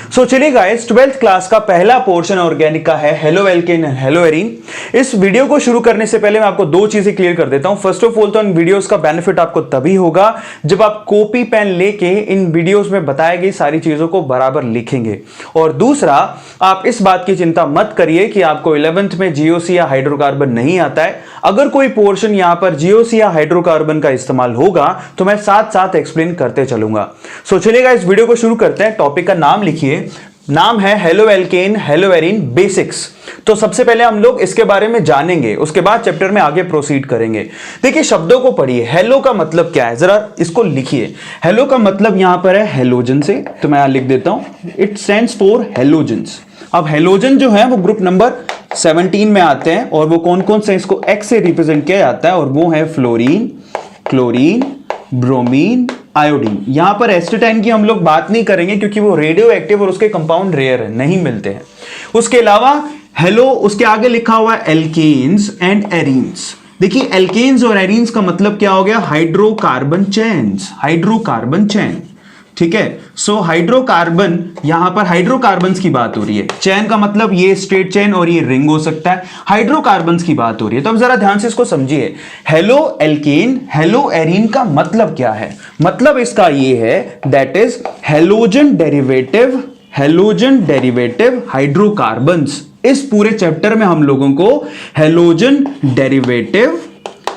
सो चलिए guys, 12th class का पहला पोर्शन ऑर्गेनिक का है halo alkane and hello arene. इस वीडियो को शुरू करने से पहले मैं आपको दो चीजें क्लियर कर देता हूं। फर्स्ट ऑफ ऑल तो इन वीडियोस का बेनिफिट आपको तभी होगा जब आप कॉपी पेन लेके इन वीडियोस में बताई गई सारी चीजों को बराबर लिखेंगे। और दूसरा, आप इस बात की चिंता मत करिए कि आपको 11th में जीओसी या हाइड्रोकार्बन नहीं आता है। अगर कोई पोर्शन यहां पर जीओसी या हाइड्रोकार्बन का इस्तेमाल होगा तो मैं साथ साथ एक्सप्लेन करते चलूंगा। सो चलिएगा, इस वीडियो को शुरू करते हैं। टॉपिक का नाम लिखिए, नाम है halo alkane hello arene basics. तो सबसे पहले हम लोग इसके बारे में जानेंगे, उसके बाद चैप्टर में आगे प्रोसीड करेंगे। देखिए, शब्दों को पढ़िए। हेलो का मतलब क्या है, जरा इसको लिखिए। हेलो का मतलब यहां पर है हेलोजन से, तो मैं यहां लिख देता हूं, इट स्टैंड्स फॉर हेलोजेंस। अब हेलोजन जो है वो ग्रुप नंबर 17 में आते हैं और वो कौन कौन से, इसको एक्स से रिप्रेजेंट किया जाता है और वो है फ्लोरीन, क्लोरीन, ब्रोमीन, आयोडीन। यहां पर एस्टेटाइन की हम लोग बात नहीं करेंगे क्योंकि वो रेडियो एक्टिव और उसके कंपाउंड रेयर है, नहीं मिलते हैं। उसके अलावा हेलो, उसके आगे लिखा हुआ है एल्केन्स एंड एरीन्स। देखिए, एल्केन्स और एरीन्स का मतलब क्या हो गया, हाइड्रोकार्बन चेन्स, हाइड्रोकार्बन चेन। ठीक है, सो हाइड्रोकार्बन, यहां पर हाइड्रोकार्बन्स की बात हो रही है। चैन का मतलब ये स्ट्रेट चैन और ये रिंग हो सकता है। हाइड्रोकार्बन्स की बात हो रही है, तो अब जरा ध्यान से इसको समझिए। हेलो एल्केन हेलो एरीन का मतलब क्या है? मतलब इसका ये है, that is halogen derivative, halogen derivative hydrocarbons. इस पूरे चैप्टर में हम लोगों को हेलोजन डेरिवेटिव,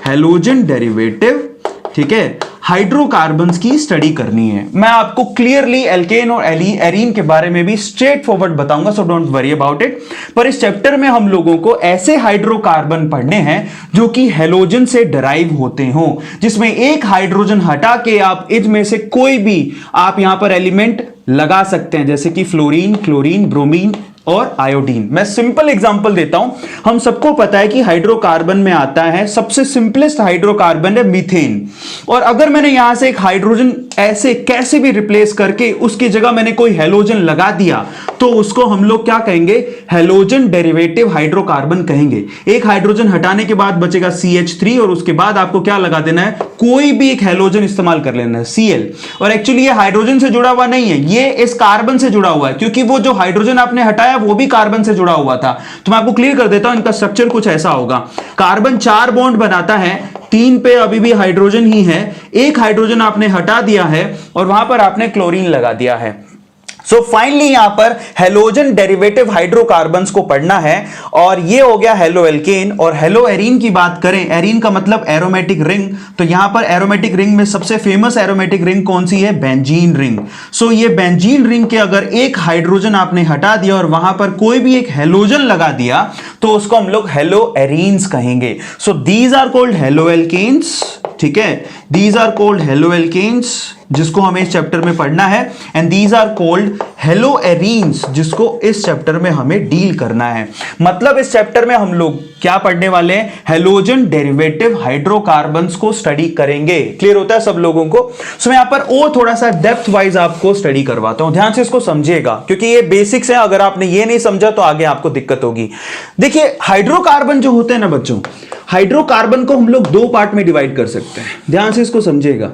हेलोजन डेरिवेटिव, ठीक है, हाइड्रोकार्बन्स की स्टडी करनी है। मैं आपको क्लियरली एल्केन और एरीन के बारे में भी स्ट्रेट फॉरवर्ड बताऊंगा, so don't worry about it. पर इस चैप्टर में हम लोगों को ऐसे हाइड्रोकार्बन पढ़ने हैं जो कि हेलोजन से डराइव होते हो, जिसमें एक हाइड्रोजन हटा के आप इनमें से कोई भी आप यहां पर एलिमेंट लगा सकते हैं, जैसे कि फ्लोरीन, क्लोरीन, ब्रोमीन और आयोडीन। मैं सिंपल एग्जांपल देता हूं। हम सबको पता है कि हाइड्रोकार्बन में आता है, सबसे सिंपलेस्ट हाइड्रोकार्बन है मीथेन। और अगर मैंने यहां से एक हाइड्रोजन ऐसे कैसे भी रिप्लेस करके उसकी जगह मैंने कोई हेलोजन लगा दिया तो उसको हम लोग क्या कहेंगे, हेलोजन डेरिवेटिव हाइड्रोकार्बन कहेंगे। एक हाइड्रोजन हटाने के बाद बचेगा CH3 और उसके बाद आपको क्या लगा देना है, कोई भी एक हेलोजन इस्तेमाल कर लेना है, Cl। और एक्चुअली ये हाइड्रोजन से जुड़ा हुआ नहीं है, ये इस कार्बन से जुड़ा हुआ है, क्योंकि वो जो हाइड्रोजन आपने हटाया वो भी कार्बन से जुड़ा हुआ था। तो मैं आपको क्लियर कर देता हूं, इनका स्ट्रक्चर कुछ ऐसा होगा। कार्बन 4 बॉन्ड बनाता है, 3 पे अभी भी हाइड्रोजन ही है, एक हाइड्रोजन आपने हटा दिया है और वहां पर आपने क्लोरीन लगा दिया है। सो फाइनली यहां पर हेलोजन डेरिवेटिव हाइड्रोकार्बन्स को पढ़ना है और ये हो गया हेलो एल्केन। और हेलो एरीन की बात करें, एरीन का मतलब एरोमेटिक रिंग, तो यहां पर एरोमेटिक रिंग में सबसे फेमस एरोमेटिक रिंग कौन सी है, बेंजीन रिंग। सो ये बेंजीन रिंग के अगर एक हाइड्रोजन आपने हटा दिया और वहां पर कोई भी एक हेलोजन लगा दिया तो उसको हम लोग हेलो एरीन्स कहेंगे। So these are called haloalkanes, ठीक है, these are called haloalkanes, जिसको हमें इस चैप्टर में पढ़ना है, and these are called haloarenes, जिसको इस चैप्टर में हमें डील करना है। मतलब इस चैप्टर में हम लोग क्या पढ़ने वाले हैं, हेलोजन डेरिवेटिव हाइड्रोकार्बन्स को स्टडी करेंगे। क्लियर होता है सब लोगों को? सो मैं यहां पर और थोड़ा सा डेप्थ वाइज आपको स्टडी करवाता हूं, ध्यान से इसको समझिएगा क्योंकि ये बेसिक्स है। अगर आपने ये नहीं समझा तो आगे आपको दिक्कत होगी। देखिए, हाइड्रोकार्बन जो होते हैं ना बच्चों, हाइड्रोकार्बन को हम लोग 2 पार्ट में डिवाइड कर सकते हैं। ध्यान से इसको समझिएगा,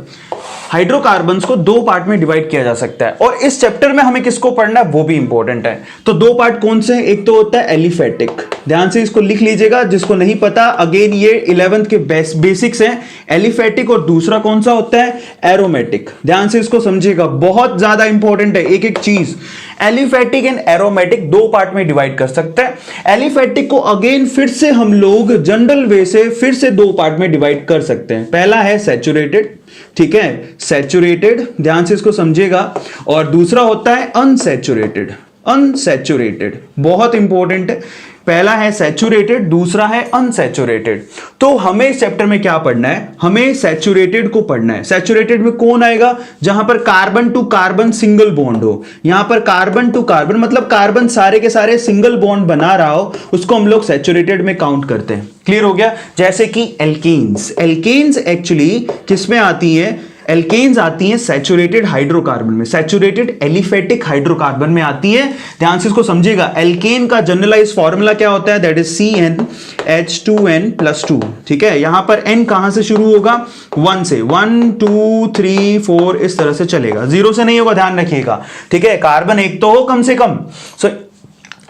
हाइड्रोकार्बन्स को 2 पार्ट में डिवाइड किया जा सकता है और इस चैप्टर में हमें किसको पढ़ना है वो भी इंपॉर्टेंट है। तो 2 पार्ट कौन से हैं, एक तो होता है एलिफेटिक, ध्यान से इसको लिख लीजिएगा जिसको नहीं पता, अगेन ये 11th के बेसिक्स हैं, एलिफेटिक। और दूसरा कौन सा होता है, एरोमेटिक। ध्यान से इसको समझिएगा, बहुत ज्यादा इंपॉर्टेंट है एक एक चीज। एलिफेटिक एंड एरोमेटिक 2 पार्ट में डिवाइड कर सकते हैं। एलिफेटिक को अगेन फिर से हम लोग जनरल वे से फिर से 2 पार्ट में डिवाइड कर सकते हैं। पहला है सैचुरेटेड, ठीक है, सैचुरेटेड, ध्यान से इसको समझिएगा। और दूसरा होता है अनसैचुरेटेड, अनसैचुरेटेड बहुत इंपॉर्टेंट है। पहला है सैचुरेटेड, दूसरा है अनसैचुरेटेड। तो हमें इस चैप्टर में क्या पढ़ना है, हमें सैचुरेटेड को पढ़ना है। सैचुरेटेड में कौन आएगा, जहां पर carbon to carbon single bond हो। यहां पर कार्बन टू कार्बन मतलब कार्बन सारे के सारे सिंगल बॉन्ड बना रहा हो, उसको हम लोग सैचुरेटेड में काउंट करते हैं। क्लियर हो गया? जैसे कि एल्केन्स, एल्केन्स एक्चुअली किसमें आती है, एल्केन्स आती हैं सैचुरेटेड हाइड्रोकार्बन में, सैचुरेटेड एलिफेटिक हाइड्रोकार्बन में आती है। ध्यान से इसको समझिएगा। एल्केन का जनरलाइज फॉर्मूला क्या होता है? That is CnH2n+2। ठीक है, यहां पर n कहां से शुरू होगा? 1 से, 1 2 3 4 इस तरह से चलेगा, 0 से नहीं होगा, ध्यान रखिएगा। ठीक है, कार्बन एक तो हो कम से कम।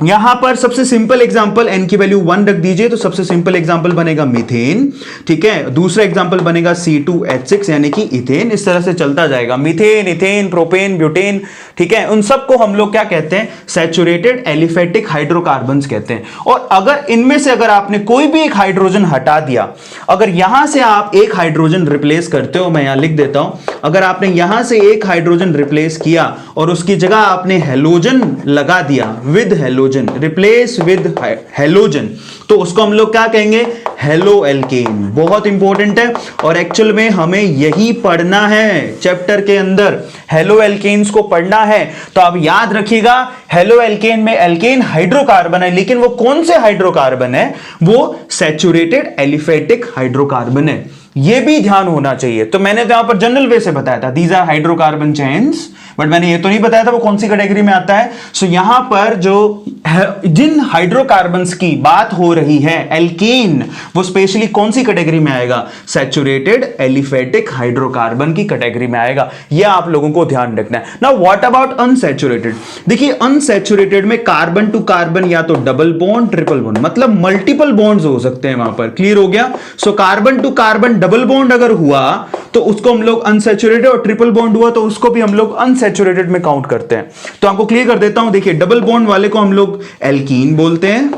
यहां पर सबसे सिंपल एग्जांपल n की वैल्यू 1 रख दीजिए तो सबसे सिंपल एग्जांपल बनेगा मीथेन। ठीक है, दूसरा एग्जांपल बनेगा C2H6 यानी कि इथेन। इस तरह से चलता जाएगा, मीथेन, इथेन, प्रोपेन, ब्यूटेन। ठीक है, उन सबको हम लोग क्या कहते हैं? सैचुरेटेड एलिफेटिक हाइड्रोकार्बन्स कहते हैं। और अगर इनमें से अगर आपने कोई भी एक हाइड्रोजन हटा दिया, अगर यहां से आप एक हाइड्रोजन रिप्लेस करते हो, मैं यहां लिख देता हूं, अगर आपने यहां से एक हाइड्रोजन रिप्लेस किया और उसकी जगह आपने हेलोजन लगा दिया, with halogen, replace with halogen, तो उसको हम लोग क्या कहेंगे? Halo alkane. बहुत इंपॉर्टेंट है और एक्चुअल में हमें यही पढ़ना है चैप्टर के अंदर, हेलो एल्केन्स को पढ़ना है। तो आप याद रखिएगा, हेलो एल्केन में एल्केन हाइड्रोकार्बन है, लेकिन वो कौन से हाइड्रोकार्बन है? वो सैचुरेटेड एलिफेटिक हाइड्रोकार्बन है। ये भी ध्यान होना चाहिए। तो मैंने तो यहां पर जनरल वे से बताया था, these are hydrocarbon chains, but मैंने ये तो नहीं बताया था वो कौन सी कैटेगरी में आता है। सो यहां पर जो जिन हाइड्रोकार्बन्स की बात हो रही है, एल्केन, वो स्पेशली कौन सी कैटेगरी में आएगा? सैचुरेटेड एलिफेटिक हाइड्रोकार्बन की कैटेगरी में आएगा। यह आप लोगों को ध्यान रखना है। Now what about unsaturated? देखिए, अनसैचुरेटेड में कार्बन टू कार्बन या तो डबल बॉन्ड, ट्रिपल बॉन्ड, मतलब मल्टीपल बॉन्ड्स हो सकते हैं वहां पर। क्लियर हो गया? So carbon to carbon double bond अगर हुआ तो उसको हम लोग अनसैचुरेटेड, और ट्रिपल बॉन्ड हुआ तो उसको भी हम लोग अनसैचुरेटेड में काउंट करते हैं। तो आपको क्लियर कर देता हूं, देखिए, डबल बॉन्ड वाले को हम लोग एल्कीन बोलते हैं।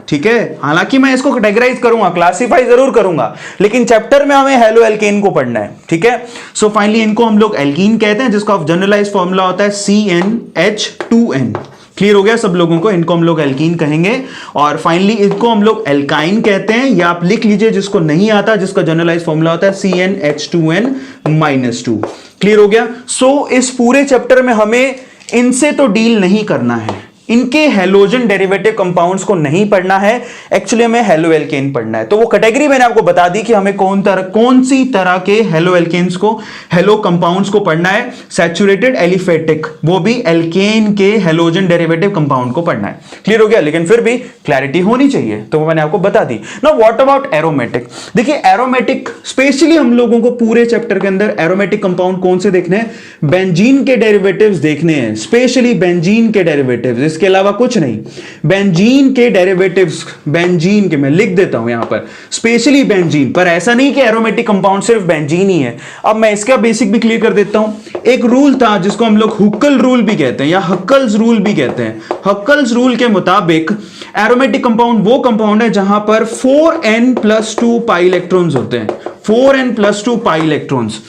ठीक है, हालांकि मैं इसको कैटेगराइज करूंगा, क्लासिफाई जरूर करूंगा, लेकिन चैप्टर में हमें हेलो एल्केन को पढ़ना है। ठीक है, सो फाइनली इनको हम लोग एल्कीन कहते हैं, जिसका जनरलाइज फॉर्मूला होता है CnH2n। क्लियर हो गया सब लोगों को? इनको हम लोग एल्कीन कहेंगे। और फाइनली इनको हम लोग एल्काइन कहते हैं, या आप लिख लीजिए जिसको नहीं आता, जिसका जनरलाइज फॉर्मूला होता है CnH2n-2। क्लियर हो गया? सो इस पूरे चैप्टर में हमें इनसे तो डील नहीं करना है, इनके हेलोजन डेरिवेटिव कंपाउंड्स को नहीं पढ़ना है, एक्चुअली हमें हेलो एल्केन पढ़ना है। तो वो कैटेगरी मैंने आपको बता दी कि हमें कौन सी तरह के हेलो एल्केन्स को, हेलो कंपाउंड्स को पढ़ना है। सैचुरेटेड एलिफेटिक, वो भी एल्केन के हेलोजन डेरिवेटिव कंपाउंड को पढ़ना है। क्लियर हो गया? लेकिन फिर भी क्लैरिटी होनी चाहिए, तो वो मैंने आपको बता दी। Now what about aromatic? देखिए, एरोमेटिक स्पेशली हम लोगों को पूरे चैप्टर के अंदर एरोमेटिक कंपाउंड कौन से देखने हैं? बेंजीन के डेरिवेटिव्स देखने हैं, स्पेशली बेंजीन के डेरिवेटिव्स, इसके अलावा कुछ नहीं। बेंजीन के डेरिवेटिव्स, बेंजीन के मैं लिख देता हूं यहां पर, स्पेशली बेंजीन। पर ऐसा नहीं कि एरोमेटिक कंपाउंड सिर्फ बेंजीन ही है। अब मैं इसका बेसिक भी क्लियर कर देता हूं। एक रूल था जिसको हम लोग हुक्कल रूल भी कहते हैं या हक्कल्स रूल भी कहते हैं। हक्कल्स रूल के मुताबिक एरोमेटिक कंपाउंड वो कंपाउंड है जहां पर 4n+2 पाई इलेक्ट्रॉन्स होते हैं, 4n+2 पाई इलेक्ट्रॉन्स।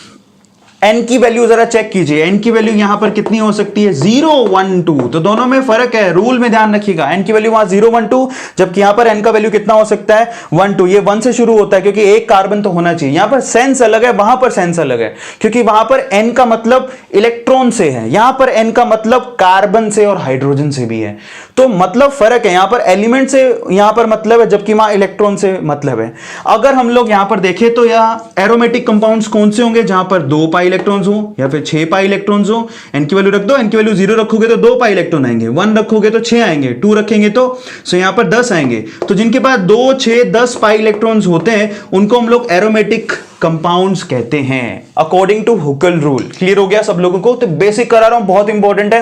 n की वैल्यू जरा चेक कीजिए, n की वैल्यू यहां पर कितनी हो सकती है? 0 1 2। तो दोनों में फर्क है, रूल में ध्यान रखिएगा। n की वैल्यू वहां 0 1 2, जबकि यहां पर n का वैल्यू कितना हो सकता है? 1 2। ये 1 से शुरू होता है क्योंकि एक कार्बन तो होना चाहिए। यहां पर सेंस अलग है, वहां पर सेंस अलग है, क्योंकि वहां पर n का मतलब इलेक्ट्रॉन से है, यहां पर n का मतलब कार्बन से और हाइड्रोजन से भी है। तो मतलब फर्क है, यहां पर एलिमेंट से यहां पर मतलब है, जबकि वहां इलेक्ट्रॉन से मतलब है। अगर हम लोग यहां पर देखें तो यह एरोमेटिक कंपाउंड्स कौन से होंगे? जहां पर 2 पाई इलेक्ट्रॉन्स हो या फिर 6 पाई इलेक्ट्रॉन्स हो। n की वैल्यू रख दो, n की वैल्यू 0 रखोगे तो 2 पाई इलेक्ट्रॉन आएंगे, 1 रखोगे तो 6 आएंगे, 2 रखेंगे तो यहां पर 10 आएंगे। तो जिनके पास 2 6 10 पाई इलेक्ट्रॉन्स होते हैं उनको हम लोग एरोमेटिक कंपाउंड्स कहते हैं, according to Hukkal rule. Clear हो गया सब लोगों को? तो बेसिक करा रहा हूं, बहुत इंपॉर्टेंट है।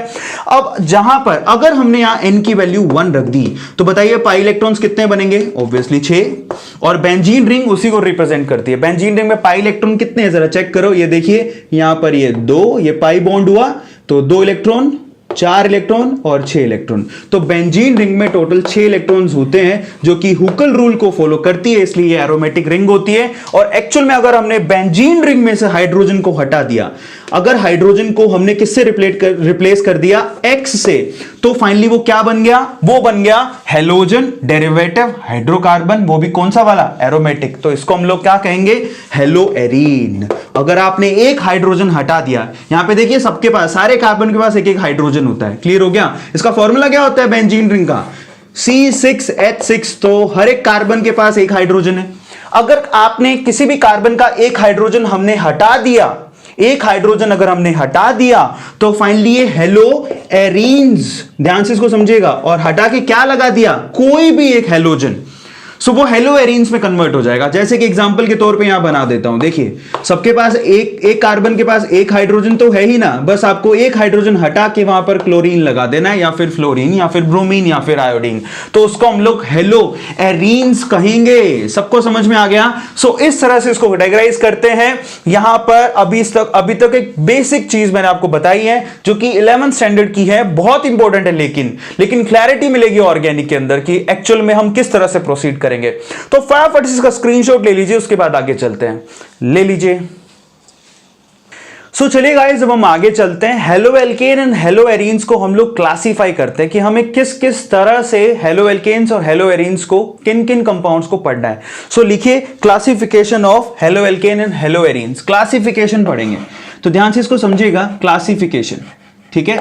अब जहां पर अगर हमने यहां n की वैल्यू 1 रख दी तो बताइए पाई इलेक्ट्रॉन्स कितने बनेंगे? ऑब्वियसली 6। और बेंजीन रिंग उसी को रिप्रेजेंट करती है। बेंजीन रिंग में पाई इलेक्ट्रॉन कितने हैं? जरा चेक करो, ये देखिए यहां पर ये 2, ये पाई बॉन्ड हुआ तो 2 इलेक्ट्रॉन, 4 इलेक्ट्रॉन और 6 इलेक्ट्रॉन। तो बेंजीन रिंग में टोटल 6 इलेक्ट्रॉन्स होते हैं, जो कि हुक्कल रूल को फॉलो करती है, इसलिए ये एरोमेटिक रिंग होती है। और एक्चुअल में अगर हमने बेंजीन रिंग में से हाइड्रोजन को हटा दिया, अगर हाइड्रोजन को हमने किससे रिप्लेस कर दिया? X से, तो फाइनली वो क्या बन गया? वो बन गया हेलोजन डेरिवेटिव हाइड्रोकार्बन, वो भी कौन सा वाला? एरोमेटिक। तो इसको हम लोग क्या कहेंगे? हेलोएरीन। अगर आपने एक हाइड्रोजन हटा दिया, यहां पे देखिए सबके पास, सारे कार्बन के पास एक एक हाइड्रोजन होता है। क्लियर हो गया? इसका फॉर्मूला क्या होता है बेंजीन रिंग का? C6H6। तो हर एक कार्बन के पास एक हाइड्रोजन है। अगर आपने किसी भी कार्बन का एक हाइड्रोजन हमने हटा दिया एक हाइड्रोजन अगर हमने हटा दिया तो फाइनली ये हेलो एरीन्स, ध्यान से इसको समझिएगा, और हटा के क्या लगा दिया, कोई भी एक हेलोजन, सो वो हेलो एरीन्स में कन्वर्ट हो जाएगा। जैसे कि एग्जांपल के तौर पे यहां बना देता हूं, देखिए सबके पास एक कार्बन के पास एक हाइड्रोजन तो है ही ना, बस आपको एक हाइड्रोजन हटा के वहां पर क्लोरीन लगा देना है, या फिर फ्लोरीन, या फिर ब्रोमीन, या फिर आयोडीन, तो उसको हम लोग हेलो एरीन्स कहेंगे। सबको समझ में आ गया? सो इस तरह से इसको कैटेगराइज करते हैं। यहां पर अभी तक एक बेसिक चीज मैंने आपको बताई है जो कि 11th स्टैंडर्ड की है, बहुत इंपॉर्टेंट है, लेकिन क्लैरिटी मिलेगी ऑर्गेनिक के अंदर कि एक्चुअल में हम किस तरह से प्रोसीड करेंगे। तो फटाफट इसका स्क्रीनशॉट ले लीजिए, उसके बाद आगे चलते हैं, ले लीजिए। चलिए गाइस, जब हम आगे चलते हैं, halo alkane and hello arenes को हम लोग क्लासिफाई करते हैं कि हमें किस किस तरह से हेलो एल्केन्स और हेलो एरीन्स को, किन किन कंपाउंड्स को पढ़ना है। लिखिए classification of halo alkane and hello arenes. Classification पढ़ेंगे तो ध्यान से इसको समझिएगा। क्लासिफिकेशन, ठीक है,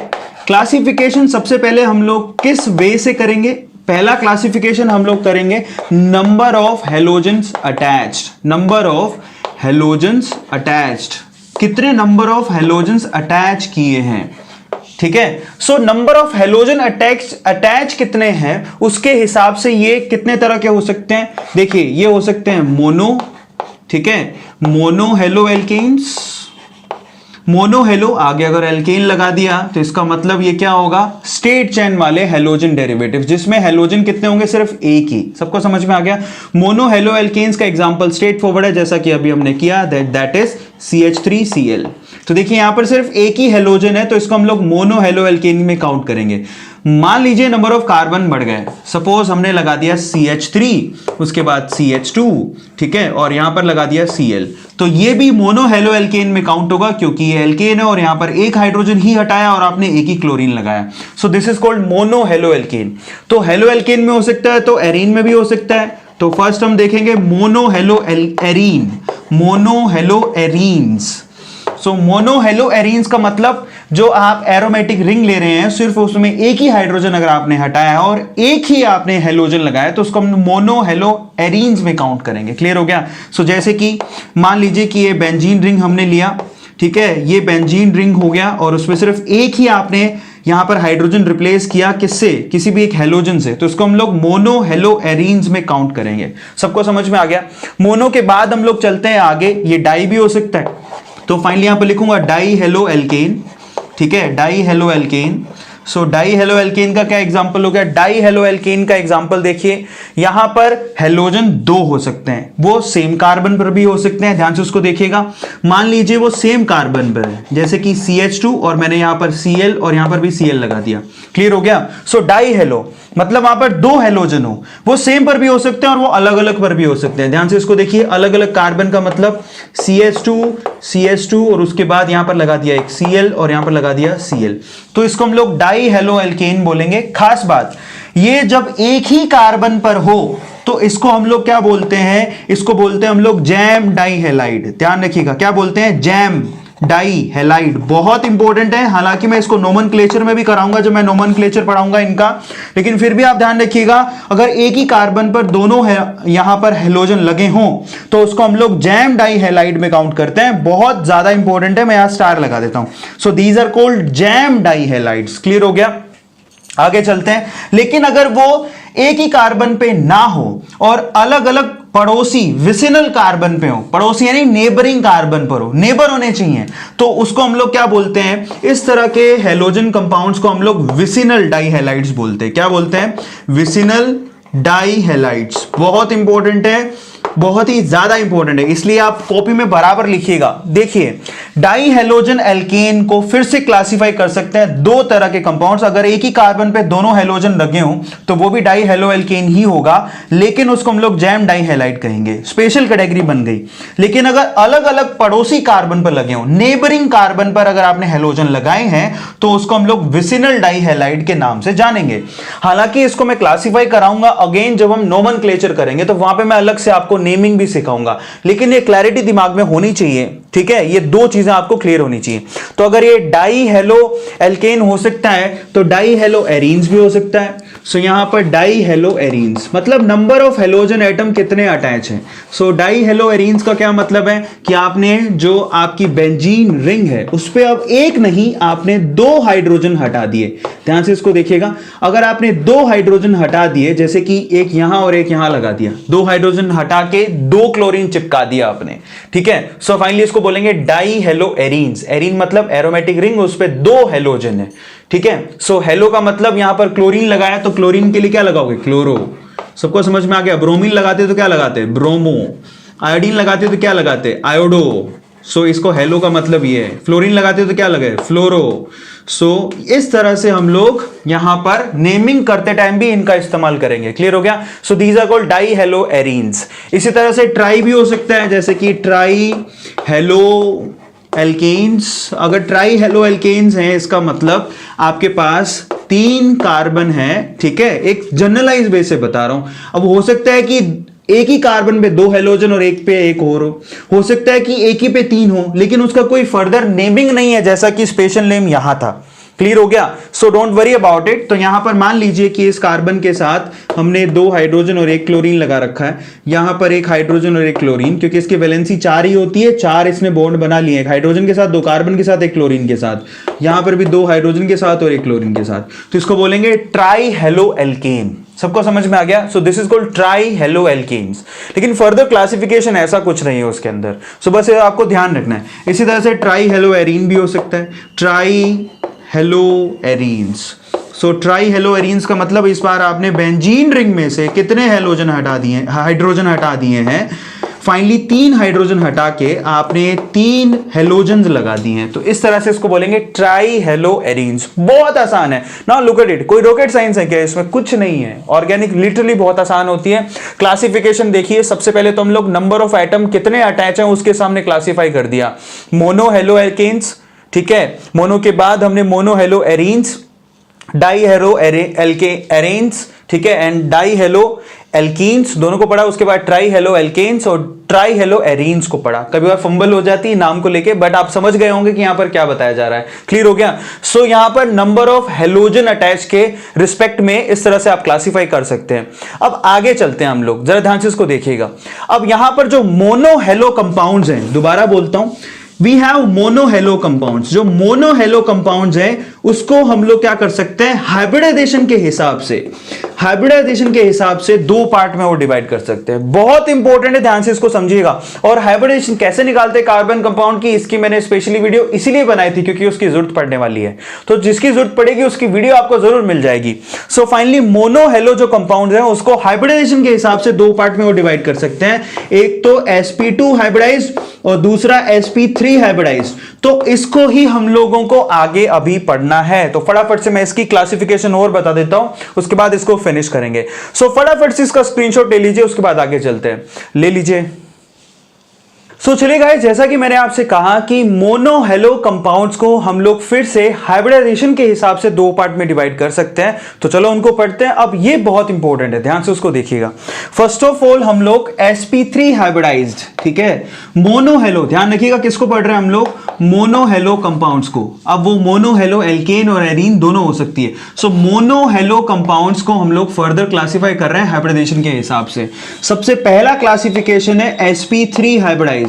क्लासिफिकेशन सबसे पहले हम लोग किस वे से करेंगे? पहला क्लासिफिकेशन हम लोग करेंगे number of halogens attached. Number of halogens attached, कितने नंबर ऑफ हेलोजेंस अटैच किए हैं, ठीक है। नंबर ऑफ हेलोजन अटैच कितने हैं उसके हिसाब से ये कितने तरह के हो सकते हैं। देखिए ये हो सकते हैं मोनो, ठीक है, mono haloalkanes, mono halo, आगे अगर एल्केन लगा दिया तो इसका मतलब ये क्या होगा, स्टेट चेन वाले हेलोजन डेरिवेटिव्स, जिसमें हेलोजन कितने होंगे, सिर्फ एक ही। सबको समझ में आ गया? मोनो हेलो एल्केन्स का एग्जांपल स्ट्रेट फॉरवर्ड है, जैसा कि अभी हमने किया, दैट इज CH3Cl। तो देखिए यहां पर सिर्फ एक ही हेलोजन है, तो इसको हम लोग मोनो हेलो एल्केन में काउंट करेंगे। मान लीजिए नंबर ऑफ कार्बन बढ़ गए, सपोज हमने लगा दिया CH3, उसके बाद CH2, ठीक है, और यहां पर लगा दिया Cl, तो ये भी मोनो हेलो एल्केन में काउंट होगा, क्योंकि ये एल्केन है और यहां पर एक हाइड्रोजन ही हटाया और आपने एक ही क्लोरीन लगाया। सो this is called mono halo alkane. तो हेलो एल्केन में हो सकता है, तो एरीन में भी हो सकता है। तो फर्स्ट हम देखेंगे mono hello arene, mono hello arenes. Mono hello arenes का मतलब जो आप एरोमेटिक रिंग ले रहे हैं, सिर्फ उसमें एक ही हाइड्रोजन अगर आपने हटाया है और एक ही आपने हेलोजन लगाया, तो उसको हम मोनो हेलो एरीन्स में काउंट करेंगे। क्लियर हो गया? जैसे कि मान लीजिए कि ये बेंजीन रिंग हमने लिया, ठीक है, ये बेंजीन रिंग हो गया और उसमें सिर्फ एक ही आपने यहां पर हाइड्रोजन रिप्लेस किया, किससे, किसी भी एक हेलोजन से, तो इसको हम लोग मोनो हेलो एरीन्स में काउंट करेंगे। सबको समझ में आ गया? मोनो के बाद हम लोग चलते हैं आगे, ये डाई भी हो सकता है, तो फाइनली यहां पर लिखूंगा डाई हेलो एल्केन, ठीक है, die halo alkane. Die halo alkane का क्या एग्जांपल हो गया? डाई हेलो एल्केन का एग्जांपल देखिए, यहां पर हेलोजन दो हो सकते हैं, वो सेम कार्बन पर भी हो सकते हैं, ध्यान से उसको देखिएगा। मान लीजिए वो सेम कार्बन पर है, जैसे कि CH2 और मैंने यहां पर Cl और यहां पर भी Cl लगा दिया। क्लियर हो गया? डाई हेलो मतलब वहां पर दो हेलोजन हो, वो सेम पर भी हो सकते हैं और वो अलग अलग पर भी हो सकते हैं। ध्यान से इसको देखिए, अलग अलग कार्बन का मतलब CH2 और उसके बाद यहां पर लगा दिया एक Cl और यहां पर लगा दिया Cl, तो इसको हम लोग डाई हेलो एल्केन बोलेंगे। खास बात, ये जब एक ही कार्बन पर हो तो इसको हम लोग क्या बोलते हैं? इसको बोलते हैं हम लोग जैम डाई हैलाइड। ध्यान रखिएगा, क्या बोलते हैं? Gem dihalide. बहुत इंपॉर्टेंट है, हालांकि मैं इसको नोमेनक्लेचर में भी कराऊंगा जब मैं नोमेनक्लेचर पढ़ाऊंगा इनका, लेकिन फिर भी आप ध्यान रखिएगा, अगर एक ही कार्बन पर दोनों यहां पर हेलोजन लगे हों तो उसको हम लोग जैम डाई हैलाइड में काउंट करते हैं। बहुत ज्यादा इंपॉर्टेंट है, मैं यहां स्टार लगा देता हूं। These are called gem dihalides. Clear हो गया? आगे चलते हैं। लेकिन अगर वो एक ही कार्बन पे ना हो और अलग अलग पड़ोसी विसिनल कार्बन पे हो, पड़ोसी यानी नेबरिंग कार्बन पर हो, नेबर होने चाहिए, तो उसको हम लोग क्या बोलते हैं? इस तरह के हेलोजन कंपाउंड्स को हम लोग विसिनल डाई हैलाइड्स बोलते हैं। क्या बोलते हैं? Vicinal die halides. बहुत इंपॉर्टेंट है, बहुत ही ज्यादा इंपॉर्टेंट है, इसलिए आप कॉपी में बराबर लिखिएगा। देखिए, डाई हेलोजन एल्केन को फिर से क्लासिफाई कर सकते हैं दो तरह के कंपाउंड्स। अगर एक ही कार्बन पे दोनों हेलोजन लगे हों तो वो भी डाई हेलो एल्केन ही होगा, लेकिन उसको हम लोग जैम डाई हैलाइड कहेंगे। स्पेशल कैटेगरी बन गई। लेकिन अगर अलग अलग पड़ोसी कार्बन पर लगे हों, नेबरिंग कार्बन पर अगर आपने हेलोजन लगाए हैं, तो उसको हम लोग विसिनल डाई हैलाइड के नाम से जानेंगे। हालांकि इसको मैं क्लासिफाई कराऊंगा अगेन जब हम नोमेनक्लेचर करेंगे, तो वहां पे मैं अलग से आपको नेमिंग भी सिखाऊंगा, लेकिन ये क्लैरिटी दिमाग में होनी चाहिए, ठीक है? ये दो चीजें आपको क्लियर होनी चाहिए। तो अगर ये डाई हेलो एल्केन हो सकता है, तो डाई हेलो एरीन्स भी हो सकता है। सो यहां पर डाई हेलो एरीन्स मतलब नंबर ऑफ हेलोजन एटम कितने अटैच हैं। सो डाई हेलो एरीन्स का क्या मतलब है कि आपने जो आपकी बेंजीन रिंग है उस पे अब एक नहीं आपने 2 हाइड्रोजन हटा दिए। ध्यान से इसको देखिएगा, अगर आपने 2 हाइड्रोजन हटा दिए, जैसे कि एक यहां और एक यहां लगा दिया, 2 हाइड्रोजन हटा के 2 क्लोरीन चिपका दिया आपने, ठीक है। सो फाइनली इसको बोलेंगे डाई हेलो एरीन्स। एरीन मतलब एरोमेटिक रिंग, उस पे 2 हेलोजन है, ठीक है। सो हेलो का मतलब यहां पर क्लोरीन लगाया तो क्लोरीन के लिए क्या लगाओगे, क्लोरो। सबको समझ में आ गया। ब्रोमीन लगाते तो क्या लगाते, ब्रोमो। आयोडीन लगाते तो क्या लगाते, आयोडो। सो इसको हेलो का मतलब ये है। फ्लोरीन लगाते तो क्या लगे, फ्लोरो। सो इस तरह से हम लोग यहां पर नेमिंग करते टाइम भी इनका इस्तेमाल करेंगे। क्लियर हो गया। So these are called dihaloarenes. इसी तरह से ट्राई भी हो सकता है, जैसे कि ट्राई हेलो एल्केन्स। अगर ट्राई हेलो एल्केन्स हैं इसका मतलब आपके पास 3 कार्बन है, ठीक है। एक जनरलाइज बेस से बता रहा हूं। अब हो सकता है कि एक ही कार्बन पे 2 हेलोजन और एक पे एक और हो सकता है कि एक ही पे 3 हो, लेकिन उसका कोई फर्दर नेमिंग नहीं है, जैसा कि स्पेशल नेम यहां था। क्लियर हो गया। So don't worry about it. तो यहां पर मान लीजिए कि इस कार्बन के साथ हमने 2 हाइड्रोजन और 1 क्लोरीन लगा रखा है। यहां पर 1 हाइड्रोजन और 1 क्लोरीन, क्योंकि इसकी वैलेंसी 4 ही होती है, 4 इसने बॉन्ड बना लिए, 1 हाइड्रोजन के साथ, 2 कार्बन के साथ, 1 क्लोरीन के साथ। यहां पर भी 2 हाइड्रोजन के साथ और 1 क्लोरीन के साथ। तो इसको बोलेंगे ट्राई हेलो एल्केन। सबको समझ में आ गया। So this is called trihaloalkanes. लेकिन फर्दर क्लासिफिकेशन ऐसा कुछ नहीं है उसके अंदर। सो बस आपको ध्यान रखना है। इसी तरह से ट्राई हेलो एरीन भी हो सकता है, try hello arenes. So try hello arenes का मतलब इस बार आपने बेंजीन रिंग में से कितने हेलोजन हटा दिए, हाइड्रोजन हटा दिए हैं। फाइनली 3 हाइड्रोजन हटा के आपने 3 हेलोजन लगा दिए हैं। तो इस तरह से इसको बोलेंगे ट्राई हेलो एरीन्स। बहुत आसान है। Now look at it. कोई रॉकेट साइंस है क्या इसमें? कुछ नहीं है। ऑर्गेनिक लिटरली बहुत आसान होती है। क्लासिफिकेशन देखिए, सबसे पहले तो हम लोग नंबर ऑफ एटम कितने अटैच हैं उसके सामने क्लासिफाई कर दिया। मोनो हेलो एल्केन्स, ठीक है। मोनो के बाद हमने mono hello arenes, die hello arenes, ठीक है, एंड डाई हेलो एल्कीन्स दोनों को पढ़ा। उसके बाद ट्राई हेलो एल्केन्स और ट्राई हेलो एरीन्स को पढ़ा। कभी बार फंबल हो जाती है नाम को लेके, बट आप समझ गए होंगे कि यहां पर क्या बताया जा रहा है। क्लियर हो गया। सो यहां पर नंबर ऑफ हेलोजन अटैच के रिस्पेक्ट में इस तरह से आप क्लासिफाई कर सकते हैं। अब आगे चलते हैं हम लोग, जरा ध्यान से इसको देखिएगा। अब यहां पर जो मोनो हेलो कंपाउंड्स हैं, दोबारा बोलता हूं, we have mono halo compounds. जो मोनो हेलो कंपाउंड्स हैं उसको हम लोग क्या कर सकते हैं, हाइब्रिडाइजेशन के हिसाब से 2 पार्ट में वो डिवाइड कर सकते हैं। बहुत इंपॉर्टेंट है, ध्यान से इसको समझिएगा। और हाइब्रिडाइजेशन कैसे निकालते हैं कार्बन कंपाउंड की, इसकी मैंने स्पेशली वीडियो इसीलिए बनाई थी क्योंकि उसकी जरूरत पड़ने वाली है। तो जिसकी जरूरत पड़ेगी उसकी वीडियो आपको जरूर मिल जाएगी। सो फाइनली मोनो हेलो जो कंपाउंड है उसको हाइब्रिडाइजेशन के हिसाब से 2 पार्ट में वो डिवाइड कर सकते हैं। एक तो sp2 हाइब्रिडाइज्ड और दूसरा sp3 हाइब्रिडाइज्ड। तो इसको ही हम लोगों को आगे अभी पढ़ना है। तो फटाफट से मैं इसकी क्लासिफिकेशन और बता देता हूं, उसके बाद इसको फिनिश करेंगे। सो फटाफट से इसका स्क्रीनशॉट ले लीजिए, उसके बाद आगे चलते हैं। ले लीजिए। सो चलिए गाइस, जैसा कि मैंने आपसे कहा कि मोनो हेलो कंपाउंड्स को हम लोग फिर से हाइब्रिडाइजेशन के हिसाब से 2 पार्ट में डिवाइड कर सकते हैं। तो चलो उनको पढ़ते हैं। अब ये बहुत इंपॉर्टेंट है, ध्यान से उसको देखिएगा। फर्स्ट ऑफ ऑल हम लोग sp3 हाइब्रिडाइज्ड, ठीक है, मोनो हेलो, ध्यान रखिएगा किसको पढ़ रहे हैं हम लोग, मोनो हेलो कंपाउंड्स को। अब वो मोनो हेलो एल्केन और एरीन दोनों हो सकती है। सो मोनो हेलो कंपाउंड्स को हम लोग फर्दर क्लासिफाई कर रहे हैं हाइब्रिडाइजेशन के हिसाब से। सबसे पहला क्लासिफिकेशन है sp3 हाइब्रिडाइज्ड।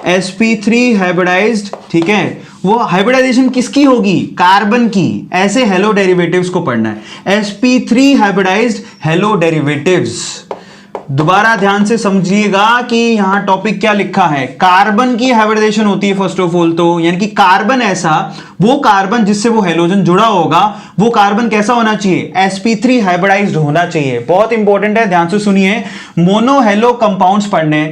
sp3 हाइब्रिडाइज्ड, ठीक है, वो हाइब्रिडाइजेशन किसकी होगी, कार्बन की। ऐसे हेलो डेरिवेटिव्स को पढ़ना है। sp3 hybridised hello derivatives. दोबारा ध्यान से समझिएगा कि यहां टॉपिक क्या लिखा है, कार्बन की हाइब्रिडाइजेशन होती है फर्स्ट ऑफ ऑल। तो यानी कि कार्बन ऐसा, वो कार्बन जिससे वो हेलोजन जुड़ा होगा, वो कार्बन कैसा होना चाहिए, sp3 हाइब्रिडाइज्ड होना चाहिए। बहुत इंपॉर्टेंट है, ध्यान से सुनिए। मोनो हेलो कंपाउंड्स पढ़ने,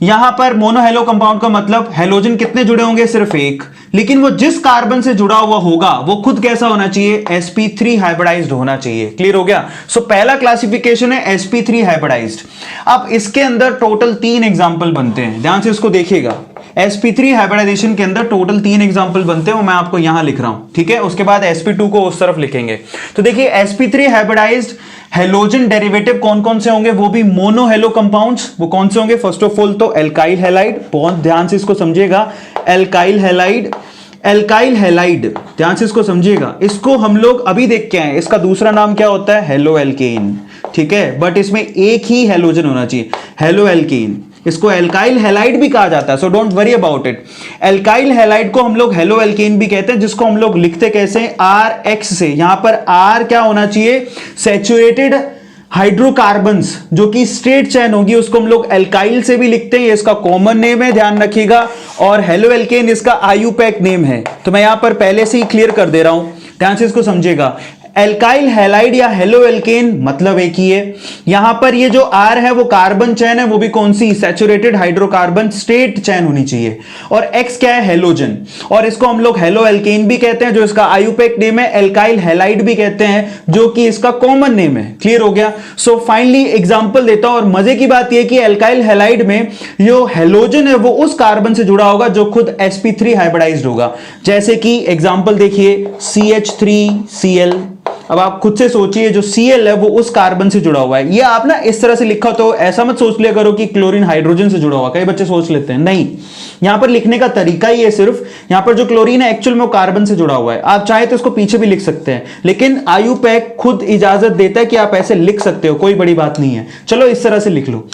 यहां पर मोनो हेलो कंपाउंड का मतलब हेलोजन कितने जुड़े होंगे, सिर्फ एक, लेकिन वो जिस कार्बन से जुड़ा हुआ होगा वो खुद कैसा होना चाहिए, sp3 हाइब्रिडाइज्ड होना चाहिए। क्लियर हो गया। सो पहला क्लासिफिकेशन है sp3 हाइब्रिडाइज्ड। अब इसके अंदर टोटल 3 एग्जांपल बनते हैं, ध्यान से उसको देखिएगा। sp3 हाइब्रिडाइजेशन के अंदर टोटल 3 एग्जांपल बनते हैं, वो मैं आपको यहां लिख रहा हूं, ठीक है। उसके बाद sp2 को उस तरफ लिखेंगे। तो देखिए sp3 हाइब्रिडाइज्ड हेलोजन डेरिवेटिव कौन कौन से होंगे, वो भी मोनो हेलो कंपाउंड्स। वो कौन से होंगे, फर्स्ट ऑफ ऑल तो एल्काइल हैलाइड, बहुत ध्यान से इसको समझिएगा। एल्काइल हैलाइड, एल्काइल हैलाइड, ध्यान से इसको समझिएगा, इसको हम लोग अभी देख के आए, इसका दूसरा नाम क्या होता है, हेलो एल्केन, ठीक है, बट इसमें एक ही हेलोजन होना चाहिए, हेलो एल्केन। इसको एल्काइल हैलाइड भी कहा जाता है, so don't worry about it. Alkyl halide को हम लोग हेलो एल्केन भी कहते हैं, जिसको हम लोग लिखते कैसे, आर एक्स से। यहां पर आर क्या होना चाहिए, सैचुरेटेड हाइड्रोकार्बन्स, जो कि स्ट्रेट चेन होगी, उसको हम लोग एल्काइल से भी लिखते हैं, ये इसका कॉमन नेम है, ध्यान रखिएगा। और हेलो एल्केन इसका आईयूपैक नेम है, तो मैं यहां पर पहले से ही क्लियर कर दे रहा हूं, ध्यान से इसको समझिएगा। एल्काइल हैलाइड या हेलो एल्केन मतलब एक ही है। यहां पर ये जो आर है वो कार्बन चेन है, वो भी कौन सी, सैचुरेटेड हाइड्रोकार्बन स्ट्रेट चेन होनी चाहिए। और एक्स क्या है, हेलोजन, और इसको हम लोग हेलो एल्केन भी कहते हैं, जो इसका आईयूपैक नेम है। एल्काइल हैलाइड भी कहते हैं, जो कि इसका कॉमन नेम है। क्लियर हो गया। सो फाइनली एग्जांपल देता हूं, और मजे की बात यह कि एल्काइल हैलाइड में जो हेलोजन है वो उस कार्बन से जुड़ा होगा जो खुद sp3 हाइब्रिडाइज्ड होगा। जैसे कि एग्जांपल देखिए, CH3Cl। अब आप खुद से सोचिए, जो Cl है वो उस कार्बन से जुड़ा हुआ है। ये आप ना इस तरह से लिखा, तो ऐसा मत सोच लिया करो कि क्लोरीन हाइड्रोजन से जुड़ा हुआ, कई बच्चे सोच लेते हैं, नहीं, यहां पर लिखने का तरीका ही है सिर्फ। यहां पर जो क्लोरीन है एक्चुअल में वो कार्बन से जुड़ा हुआ है। आप चाहे तो इसको पीछे भी लिख सकते हैं, लेकिन आईयूपैक खुद इजाजत देता है कि आप ऐसे लिख सकते हो, कोई बड़ी बात नहीं है। चलो इस तरह से लिख लो।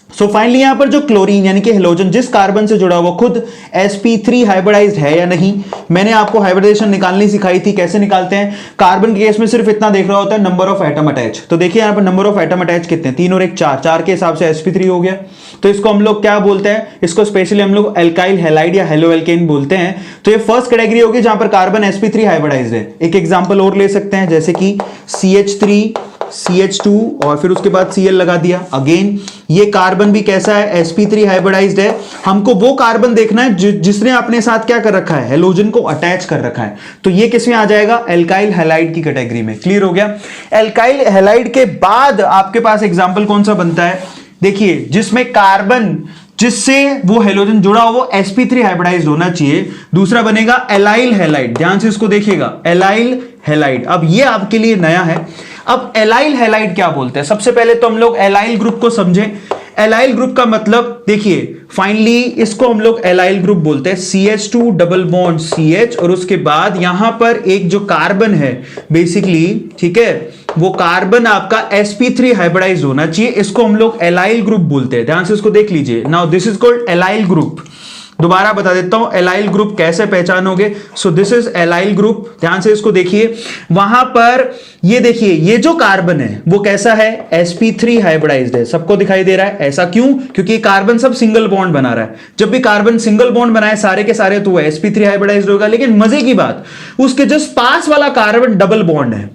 सो फाइनली यहां पर जो क्लोरीन यानी कि हेलोजन जिस कार्बन से जुड़ा हुआ खुद sp3 हाइब्रिडाइज्ड है या नहीं। मैंने आपको हाइब्रिडाइजेशन निकालनी सिखाई थी, कैसे निकालते हैं। कार्बन के केस में सिर्फ इतना देख रहा होता है, नंबर ऑफ एटम अटैच। तो देखिए यहां पर नंबर ऑफ एटम अटैच कितने, 3 और 1 4, 4 के हिसाब से sp3 हो गया। तो इसको हम लोग क्या बोलते हैं, इसको स्पेशली हम लोग एल्काइल हैलाइड या हेलो एल्केन बोलते हैं। तो ये फर्स्ट कैटेगरी होगी जहां पर कार्बन sp3 हाइब्रिडाइज्ड है। एक एग्जांपल और ले सकते हैं, जैसे कि CH3 CH2 और फिर उसके बाद Cl लगा दिया। अगेन ये कार्बन भी कैसा है, sp3 हाइब्रिडाइज्ड है। हमको वो कार्बन देखना है जिसने अपने साथ क्या कर रखा है, हेलोजन को अटैच कर रखा है। तो ये किसमें आ जाएगा, एल्काइल हैलाइड की कैटेगरी में। क्लियर हो गया। एल्काइल हैलाइड के बाद आपके पास एग्जांपल कौन सा बनता है, देखिए, जिसमें कार्बन जिससे वो हेलोजन जुड़ा हो वो sp3 हाइब्रिडाइज्ड होना चाहिए। दूसरा बनेगा एलाइल हैलाइड, ध्यान से इसको देखिएगा, एलाइल हैलाइड। अब ये आपके लिए नया है। अब एलाइल हैलाइड क्या बोलते हैं, सबसे पहले तो हम लोग एलाइल ग्रुप को समझें। एलाइल ग्रुप का मतलब देखिए, फाइनली इसको हम लोग एलाइल ग्रुप बोलते हैं। CH2 डबल बॉन्ड CH, और उसके बाद यहां पर एक जो कार्बन है बेसिकली, ठीक है, वो कार्बन आपका sp3 हाइब्रिडाइज्ड होना चाहिए। इसको हम लोग एलाइल ग्रुप बोलते हैं। ध्यान से इसको देख लीजिए। Now this is called allyl group. दोबारा बता देता हूं एलाइल ग्रुप कैसे पहचानोगे। So this is allyl group, ध्यान से इसको देखिए। वहां पर ये देखिए, ये जो कार्बन है वो कैसा है, sp3 हाइब्रिडाइज्ड है। सबको दिखाई दे रहा है, ऐसा क्यों, क्योंकि कार्बन सब सिंगल बॉन्ड बना रहा है। जब भी कार्बन सिंगल बॉन्ड बनाए सारे के सारे, तो वो sp3 हाइब्रिडाइज्ड होगा। लेकिन मजे की बात, उसके जस्ट पास वाला कार्बन डबल बॉन्ड है।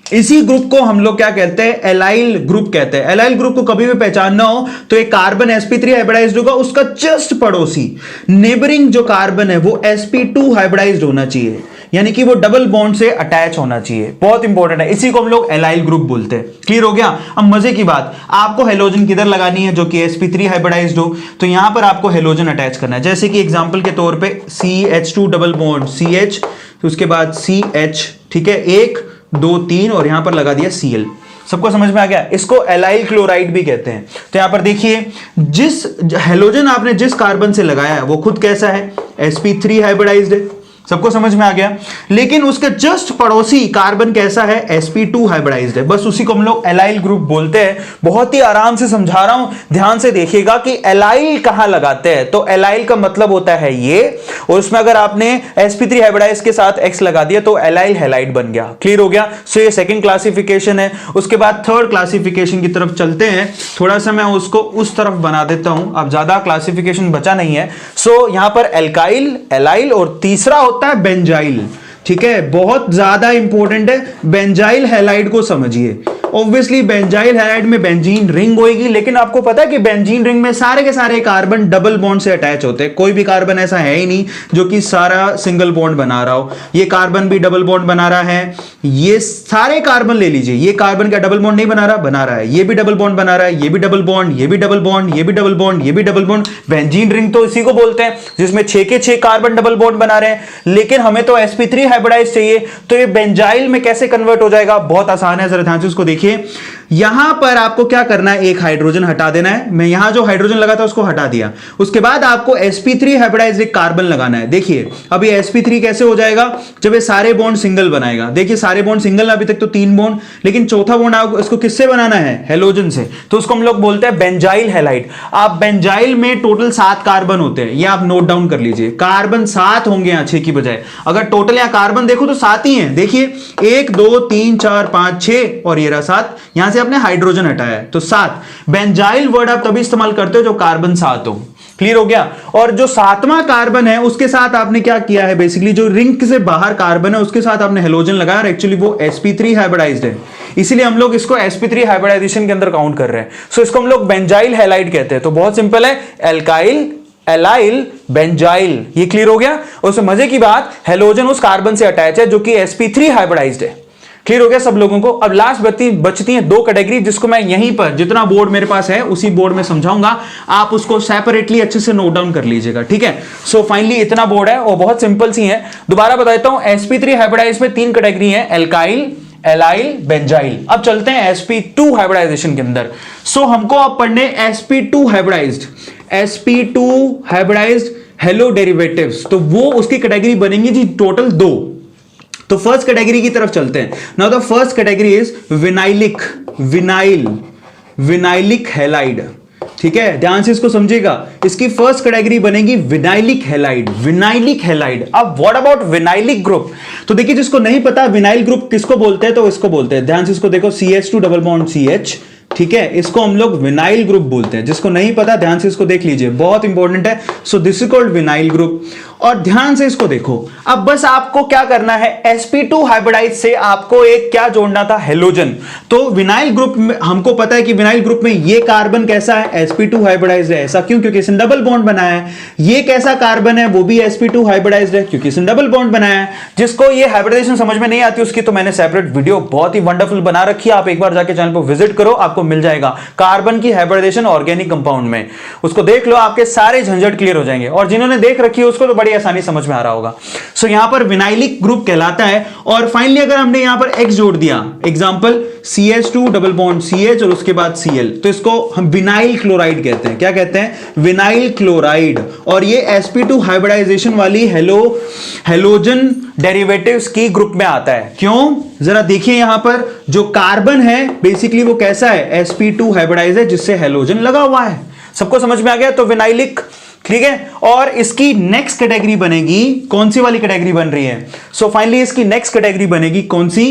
इसी ग्रुप को हम लोग क्या कहते हैं, एलाइल ग्रुप कहते हैं। एलाइल ग्रुप को कभी भी पहचानना हो तो एक कार्बन sp3 हाइब्रिडाइज्ड होगा, उसका जस्ट पड़ोसी नेबरिंग जो कार्बन है वो sp2 हाइब्रिडाइज्ड होना चाहिए, यानी कि वो डबल बॉन्ड से अटैच होना चाहिए। बहुत इंपॉर्टेंट है, इसी को हम लोग एलाइल ग्रुप बोलते हैं। क्लियर हो गया। अब मजे की बात, आपको हेलोजन किधर लगानी है, जो कि sp3 हाइब्रिडाइज्ड हो, तो यहां पर आपको हेलोजन अटैच करना है। जैसे कि एग्जांपल के तौर पे CH2 डबल बॉन्ड CH, तो उसके बाद CH, ठीक है, 1 2 3, और यहां पर लगा दिया Cl। सबको समझ में आ गया। इसको एलाइल क्लोराइड भी कहते हैं। तो यहां पर देखिए, जिस हेलोजन आपने जिस कार्बन से लगाया है वो खुद कैसा है, sp3 हाइब्रिडाइज्ड है। सबको समझ में आ गया। लेकिन उसके जस्ट पड़ोसी कार्बन कैसा है, sp2 हाइब्रिडाइज्ड है। बस उसी को हम लोग एलाइल ग्रुप बोलते हैं। बहुत ही आराम से समझा रहा हूं, ध्यान से देखिएगा कि एलाइल कहां लगाते हैं। तो एलाइल का मतलब होता है ये, और उसमें अगर आपने sp3 हाइब्रिडाइज के साथ x लगा दिया तो एलाइल हैलाइड बन गया। क्लियर हो गया। सो ये सेकंड क्लासिफिकेशन है। उसके बाद थर्ड क्लासिफिकेशन की तरफ चलते हैं। थोड़ा सा मैं उसको उस तरफ बना देता हूं, अब ज्यादा क्लासिफिकेशन बचा नहीं है। सो यहां पर एल्काइल, एलाइल, और तीसरा होता है बेंजाइल। ठीक है, बहुत ज्यादा इंपॉर्टेंट है। बेंजाइल हैलाइड को समझिए। ऑब्वियसली बेंजाइल हैलाइड में बेंजीन रिंग होगी, लेकिन आपको पता है कि बेंजीन रिंग में सारे के सारे कार्बन डबल बॉन्ड से अटैच होते हैं। कोई भी कार्बन ऐसा है ही नहीं जो कि सारा सिंगल बॉन्ड बना रहा हो। ये कार्बन भी डबल बॉन्ड बना रहा है, ये सारे कार्बन ले लीजिए, ये कार्बन का डबल बॉन्ड नहीं बना रहा, बना रहा है। ये भी डबल बॉन्ड बना रहा है, ये भी डबल बॉन्ड, ये भी डबल बॉन्ड, ये भी डबल बॉन्ड, ये भी डबल बॉन्ड। बेंजीन रिंग तो इसी को बोलते हैं जिसमें 6 के 6 कार्बन डबल बॉन्ड बना रहे हैं। लेकिन हमें तो sp3 हाइब्रिडाइज चाहिए, तो ये बेंजाइल में कैसे कन्वर्ट हो जाएगा, बहुत आसान है। जरा ध्यान से उसको देखिए। यहां पर आपको क्या करना है, एक हाइड्रोजन हटा देना है। मैं यहां जो हाइड्रोजन लगा था उसको हटा दिया। उसके बाद आपको sp3 हाइब्रिडाइज्ड एक कार्बन लगाना है। देखिए अब ये sp3 कैसे हो जाएगा, जब ये सारे बॉन्ड सिंगल बनाएगा। देखिए सारे बॉन्ड सिंगल, अभी तक तो 3 बॉन्ड, लेकिन चौथा बॉन्ड आपको इसको किससे बनाना है, हेलोजन से। तो उसको हम लोग बोलते हैं बेंजाइल हैलाइड। आप बेंजाइल में टोटल 7 कार्बन होते हैं, ये आप नोट डाउन कर लीजिए। कार्बन 7 होंगे यहां 6 की बजाय। अगर टोटल यहां कार्बन देखो तो 7 ही हैं। देखिए 1 2 3 4 5 6 और ये रहा 7। यहां से आपने हाइड्रोजन हटाया है तो 7। बेंजाइल वर्ड आप तभी इस्तेमाल करते हो जो कार्बन 7 हो। क्लियर हो गया। और जो 7वां कार्बन है उसके साथ आपने क्या किया है, बेसिकली जो रिंग से बाहर कार्बन है उसके साथ आपने हेलोजन लगाया और एक्चुअली वो sp3 हाइब्रिडाइज्ड है, इसीलिए हम लोग इसको sp3 हाइब्रिडाइजेशन के अंदर काउंट कर रहे हैं। सो इसको हम लोग बेंजाइल हैलाइड कहते हैं। तो बहुत सिंपल है, एल्काइल एलाइल बेंजाइल। ये क्लियर हो गया। और उसमें मजे की बात, हेलोजन उस कार्बन से अटैच है जो कि sp3 हाइब्रिडाइज्ड है। क्लियर हो गया सब लोगों को। अब लास्ट बचती हैं 2 कैटेगरी, जिसको मैं यहीं पर जितना बोर्ड मेरे पास है उसी बोर्ड में समझाऊंगा, आप उसको सेपरेटली अच्छे से नोट डाउन कर लीजिएगा, ठीक है। सो फाइनली इतना बोर्ड है और बहुत सिंपल सी है। दोबारा बता देता हूं, sp3 हाइब्रिडाइज में 3 कैटेगरी है, एल्काइल एलाइल बेंजाइल। अब चलते हैं sp2 हाइब्रिडाइजेशन के अंदर। सो हमको अब पढ़ने sp2 हाइब्रिडाइज्ड हेलो डेरिवेटिव्स। तो वो उसकी कैटेगरी बनेंगी जी टोटल 2। तो फर्स्ट कैटेगरी की तरफ चलते हैं। Now the first category is vinylic halide. ठीक है, ध्यान से इसको समझिएगा। इसकी फर्स्ट कैटेगरी बनेगी विनाइलिक हैलाइड। अब व्हाट अबाउट विनाइलिक ग्रुप? तो देखिए जिसको नहीं पता विनाइल ग्रुप किसको बोलते हैं, तो इसको बोलते हैं, ध्यान से इसको देखो, CH2 डबल बॉन्ड CH। ठीक है, इसको हम लोग विनाइल ग्रुप बोलते हैं। जिसको नहीं पता ध्यान से इसको देख लीजिए, बहुत इंपॉर्टेंट है। सो this is called vinyl group. और ध्यान से इसको देखो, अब बस आपको क्या करना है, sp2 हाइब्रिडाइज से आपको एक क्या जोड़ना था, हेलोजन। तो विनाइल ग्रुप में हमको पता है कि विनाइल ग्रुप में ये कार्बन कैसा है, sp2 हाइब्रिडाइज है। ऐसा क्यों? क्योंकि इसने डबल बॉन्ड बनाया है। ये कैसा कार्बन है, वो भी sp2 हाइब्रिडाइज है क्योंकि इसने डबल बॉन्ड बनाया है। जिसको ये हाइब्रिडाइजेशन समझ में नहीं आती उसकी तो मैंने सेपरेट वीडियो बहुत ही वंडरफुल बना रखी है, आप एक बार जाके चैनल पर विजिट करो, आपको मिल जाएगा। कार्बन की हाइब्रिडाइजेशन ऑर्गेनिक कंपाउंड में, उसको देख लो, आपके सारे झंझट क्लियर हो जाएंगे। और जिन्होंने देख रखी है उसको तो बड़ी आसानी समझ में आ रहा होगा। सो यहां पर विनाइलिक ग्रुप कहलाता है। और फाइनली अगर हमने यहां पर X जोड़ दिया, example CH2 double bond CH और उसके बाद Cl, तो इसको हम विनाइल क्लोराइड कहते हैं। क्या कहते हैं? Vinyl chloride. और ये sp2 हाइब्रिडाइजेशन वाली हेलोजन डेरिवेटिव्स की ग्रुप में आता है। क्यों? जरा देखिए यहां पर जो कार्बन है बेसिकली वो कैसा है, sp2 हाइब्रिडाइज है जिससे हेलोजन लगा हुआ है। सबको समझ में आ गया? तो विनाइलिक, ठीक है। और इसकी नेक्स्ट कैटेगरी बनेगी, कौन सी वाली कैटेगरी बन रही है? सो फाइनली इसकी नेक्स्ट कैटेगरी बनेगी कौन सी,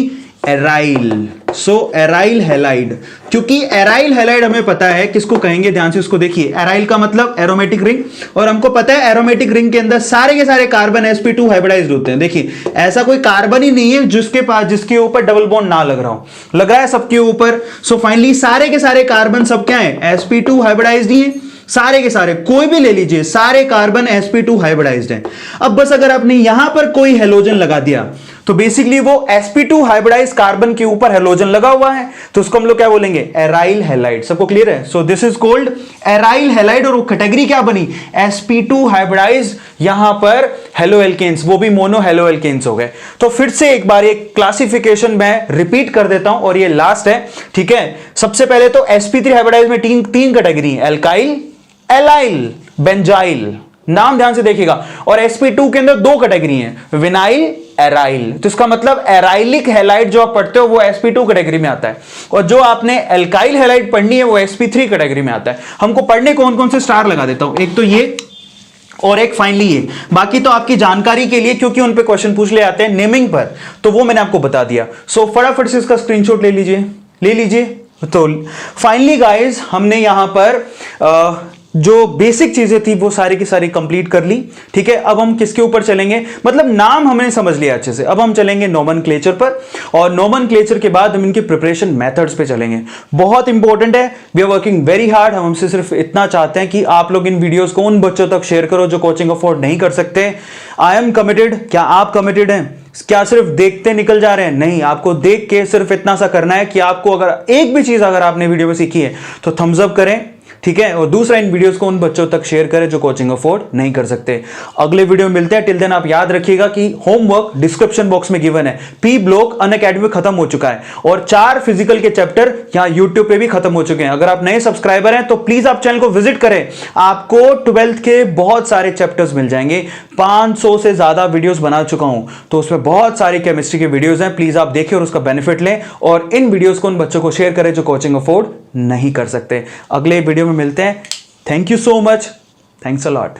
एराइल। सो एराइल हैलाइड। क्योंकि एराइल हैलाइड हमें पता है किसको कहेंगे, ध्यान से उसको देखिए। एराइल का मतलब एरोमेटिक रिंग, और हमको पता है एरोमेटिक रिंग के अंदर सारे के सारे कार्बन sp2 हाइब्रिडाइज्ड होते हैं। देखिए ऐसा कोई कार्बन ही नहीं है जिसके ऊपर डबल बॉन्ड ना लग रहा हो, लग रहा है सबके ऊपर। सो फाइनली सारे के सारे कार्बन सब क्या है, sp2 हाइब्रिडाइज्ड ही है। सारे के सारे, कोई भी ले लीजिए, सारे कार्बन sp2 हाइब्रिडाइज्ड हैं। अब बस अगर आपने यहां पर कोई हेलोजन लगा दिया तो बेसिकली वो sp2 हाइब्रिडाइज्ड कार्बन के ऊपर हेलोजन लगा हुआ है, तो उसको हम लोग क्या बोलेंगे, एराइल हैलाइड। सबको क्लियर है? सो this is called aryl halide. और वो कैटेगरी क्या बनी, sp2 हाइब्रिडाइज्ड, यहां पर हेलो एल्केन्स, वो भी मोनो हेलो एल्केन्स हो गए। तो फिर से एक बार एक क्लासिफिकेशन मैं रिपीट कर देता हूं और ये लास्ट है, ठीक है। सबसे पहले तो sp3 हाइब्रिडाइज्ड में तीन कैटेगरी, एल्काइल एलाइल बेंजाइल, नाम ध्यान से देखिएगा। और sp2 के अंदर 2 कैटेगरी हैं, विनाइल एराइल। तो इसका मतलब एराइलिक हैलाइड जो आप पढ़ते हो वो sp2 कैटेगरी में आता है, और जो आपने एल्काइल हैलाइड पढ़नी है वो sp3 कैटेगरी में आता है। हमको पढ़ने कौन कौन से स्टार लगा देता हूं, एक तो ये और एक फाइनली ये, बाकी तो आपकी जानकारी के लिए क्योंकि उन पे क्वेश्चन पूछ ले आते हैं नेमिंग पर, तो वो मैंने आपको बता दिया। सो फटाफट से इसका स्क्रीनशॉट ले लीजिए। तो फाइनली गाइस हमने यहां पर जो बेसिक चीजें थी वो सारी की सारी कंप्लीट कर ली, ठीक है। अब हम किसके ऊपर चलेंगे, मतलब नाम हमने समझ लिया अच्छे से, अब हम चलेंगे नोमेनक्लेचर पर, और नोमेनक्लेचर के बाद हम इनके प्रिपरेशन मेथड्स पे चलेंगे। बहुत इंपॉर्टेंट है, we are working very hard. हम हमसे सिर्फ इतना चाहते हैं कि आप लोग इन वीडियोस को उन बच्चों तक शेयर करो जो कोचिंग अफोर्ड नहीं कर सकते। I am committed. क्या आप कमिटेड हैं? क्या सिर्फ देखते निकल जा रहे हैं? नहीं, आपको देख के सिर्फ इतना सा करना है कि आपको अगर एक भी चीज अगर आपने वीडियो में सीखी है तो थम्स अप करें, ठीक है, और दूसरा इन वीडियोस को उन बच्चों तक शेयर करें जो कोचिंग अफोर्ड नहीं कर सकते। अगले वीडियो में मिलते हैं, टिल देन आप याद रखिएगा कि होमवर्क डिस्क्रिप्शन बॉक्स में गिवन है, पी ब्लॉक अनअकैडमी खत्म हो चुका है और 4 फिजिकल के चैप्टर यहां यूट्यूब पे भी खत्म हो चुके हैं। अगर आप नए सब्सक्राइबर हैं तो प्लीज आप चैनल को विजिट करें, आपको 12th के बहुत सारे चैप्टर्स मिल जाएंगे। 500 से ज्यादा वीडियोस बना चुका हूं, तो उसमें बहुत सारी केमिस्ट्री के वीडियोस हैं, प्लीज आप देखिए और उसका बेनिफिट लें और इन वीडियोस को उन बच्चों को शेयर करें जो कोचिंग अफोर्ड नहीं कर सकते। अगले वीडियो में मिलते हैं। Thank you so much, thanks a lot.